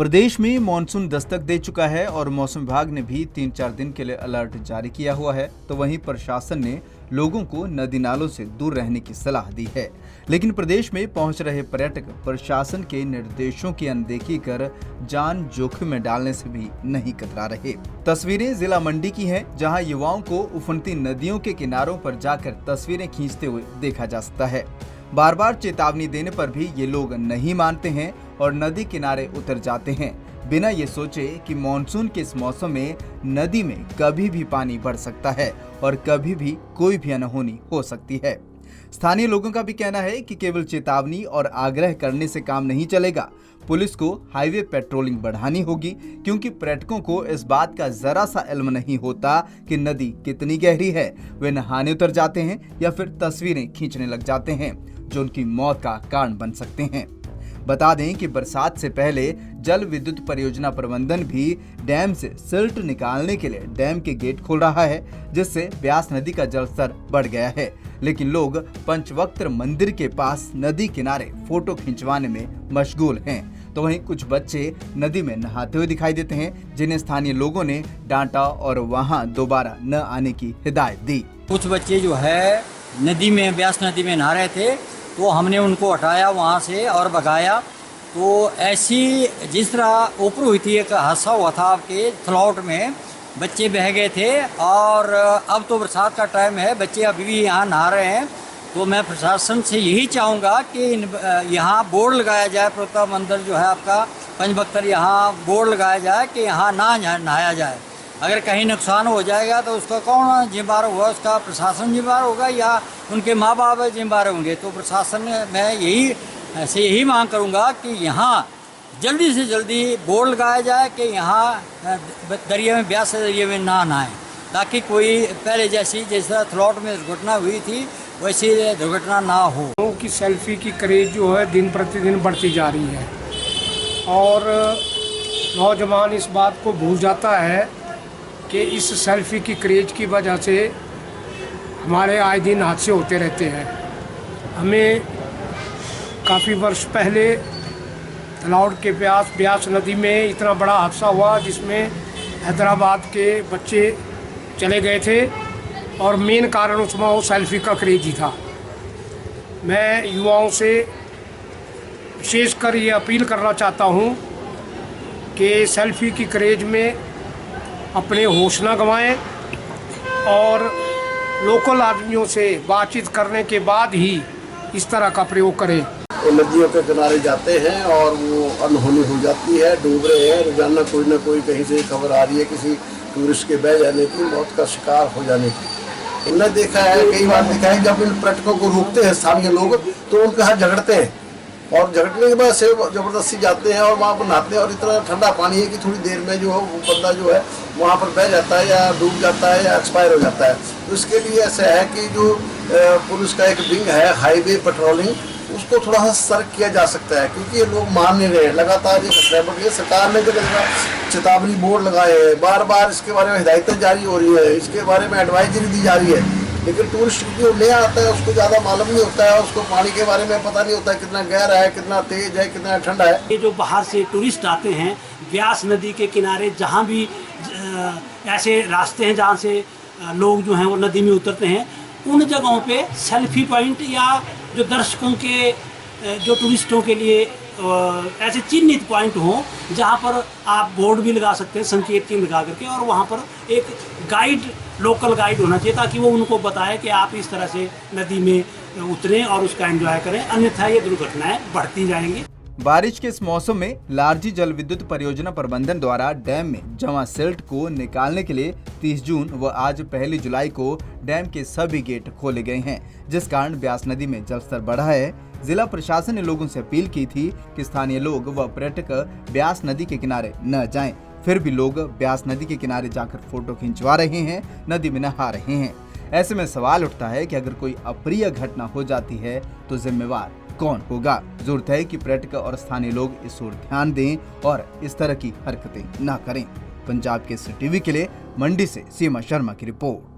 प्रदेश में मानसून दस्तक दे चुका है और मौसम विभाग ने भी 3-4 दिन के लिए अलर्ट जारी किया हुआ है। तो वहीं प्रशासन ने लोगों को नदी नालों से दूर रहने की सलाह दी है। लेकिन प्रदेश में पहुंच रहे पर्यटक प्रशासन के निर्देशों की अनदेखी कर जान जोखिम में डालने से भी नहीं कतरा रहे। तस्वीरें जिला मंडी की हैं, जहां युवाओं को उफनती नदियों के किनारों पर जाकर तस्वीरें खींचते हुए देखा जा सकता है। बार बार चेतावनी देने पर भी ये लोग नहीं मानते हैं और नदी किनारे उतर जाते हैं, बिना ये सोचे कि मानसून के इस मौसम में नदी में कभी भी पानी बढ़ सकता है और कभी भी कोई भी अनहोनी हो सकती है। स्थानीय लोगों का भी कहना है कि केवल चेतावनी और आग्रह करने से काम नहीं चलेगा। पुलिस को हाईवे पेट्रोलिंग बढ़ानी होगी, क्योंकि पर्यटकों को इस बात का जरा सा इल्म नहीं होता कि नदी कितनी गहरी है। वे नहाने उतर जाते हैं या फिर तस्वीरें खींचने लग जाते हैं, जो उनकी मौत का कारण बन सकते हैं। बता दें कि बरसात से पहले जल विद्युत परियोजना प्रबंधन भी डैम से सिल्ट निकालने के लिए डैम के गेट खोल रहा है, जिससे ब्यास नदी का जलस्तर बढ़ गया है। लेकिन लोग पंचवक्त्र मंदिर के पास नदी किनारे फोटो खिंचवाने में मशगूल हैं। तो वहीं कुछ बच्चे नदी में नहाते हुए दिखाई देते हैं, जिन्हें स्थानीय लोगों ने डांटा और वहां दोबारा न आने की हिदायत दी। कुछ बच्चे जो है नदी में, ब्यास नदी में नहा रहे थे, तो हमने उनको हटाया वहाँ से और भगाया। तो ऐसी जिस तरह ऊपर हुई थी, एक हादसा हुआ था आपके थलौट में, बच्चे बह गए थे। और अब तो बरसात का टाइम है, बच्चे अभी भी यहाँ नहा रहे हैं। तो मैं प्रशासन से यही चाहूँगा कि यहाँ बोर्ड लगाया जाए, प्रताप मंदिर जो है आपका पंचभक्तर, यहाँ बोर्ड लगाया जाए कि यहाँ ना नहाया जाए। अगर कहीं नुकसान हो जाएगा तो उसका कौन जिम्मेदार होगा? उसका प्रशासन जिम्मेदार होगा या उनके माँ बाप जिम्मेदार होंगे? तो प्रशासन मैं यही मांग करूँगा कि यहाँ जल्दी से जल्दी बोर्ड लगाया जाए कि यहाँ दरिया में, ब्यास दरिया में ना नहाएं, ताकि कोई पहले जैसा थलौट में दुर्घटना हुई थी वैसी दुर्घटना ना हो। लोगों की सेल्फी की क्रेज जो है दिन प्रतिदिन बढ़ती जा रही है और नौजवान इस बात को भूल जाता है कि इस सेल्फी की क्रेज की वजह से हमारे आए दिन हादसे होते रहते हैं। हमें काफ़ी वर्ष पहले तलौट के ब्यास नदी में इतना बड़ा हादसा हुआ, जिसमें हैदराबाद के बच्चे चले गए थे और मेन कारण उसमें वो सेल्फी का क्रेज ही था। मैं युवाओं से विशेषकर ये अपील करना चाहता हूँ कि सेल्फी की क्रेज में अपने होश ना गंवाएं और लोकल आदमियों से बातचीत करने के बाद ही इस तरह का प्रयोग करें। वो नदियों के किनारे जाते हैं और वो अनहोनी हो जाती है, डूब रहे हैं। रोजाना कोई ना कोई कहीं से खबर आ रही है किसी टूरिस्ट के बह जाने की, मौत का शिकार हो जाने की। हमने देखा है, कई बार देखा है, जब इन पर्यटकों को रोकते हैं स्थानीय लोग तो उनके हाथ झगड़ते हैं और झगड़ने के बाद से जबरदस्ती जाते हैं और वहाँ पर नहाते हैं। और इतना ठंडा पानी है कि थोड़ी देर में जो है वो बंदा जो है वहाँ पर बह जाता है या डूब जाता है या एक्सपायर हो जाता है। तो इसके लिए ऐसा है कि जो पुलिस का एक विंग है हाईवे पेट्रोलिंग, उसको थोड़ा सा सतर्क किया जा सकता है, क्योंकि ये लोग मान नहीं रहे। लगातार ये घटनाएं बढ़ रही है। सरकार ने चेतावनी बोर्ड लगाए हैं, बार बार इसके बारे में हिदायतें जारी हो रही है, इसके बारे में एडवाइजरी दी जा रही है, लेकिन टूरिस्ट जो नया आता है उसको ज़्यादा मालूम नहीं होता है, उसको पानी के बारे में पता नहीं होता है कितना गहरा है, कितना तेज है, कितना ठंडा है। ये जो बाहर से टूरिस्ट आते हैं, ब्यास नदी के किनारे जहाँ भी ऐसे रास्ते हैं जहाँ से लोग जो हैं वो नदी में उतरते हैं, उन जगहों पे सेल्फी पॉइंट या जो दर्शकों के, जो टूरिस्टों के लिए ऐसे चिन्हित पॉइंट हों, जहाँ पर आप बोर्ड भी लगा सकते हैं, संकेत चिन्ह लगा करके, और वहाँ पर एक गाइड, लोकल गाइड होना चाहिए, ताकि वो उनको बताए कि आप इस तरह से नदी में उतरें और उसका एंजॉय करें, अन्यथा ये दुर्घटनाएं बढ़ती जाएंगी। बारिश के इस मौसम में लारजी जल विद्युत परियोजना प्रबंधन द्वारा डैम में जमा सिल्ट को निकालने के लिए 30 जून व आज 1 जुलाई को डैम के सभी गेट खोले गए हैं, जिस कारण ब्यास नदी में जलस्तर बढ़ा है। जिला प्रशासन ने लोगों से अपील की थी कि स्थानीय लोग व पर्यटक ब्यास नदी के किनारे न जाएं। फिर भी लोग ब्यास नदी के किनारे जाकर फोटो खिंचवा रहे हैं, नदी में नहा रहे हैं। ऐसे में सवाल उठता है कि अगर कोई अप्रिय घटना हो जाती है तो जिम्मेवार कौन होगा? जरूरत है कि पर्यटक और स्थानीय लोग इस ओर ध्यान दें और इस तरह की हरकतें न करें। पंजाब केसरी टीवी के लिए मंडी से सीमा शर्मा की रिपोर्ट।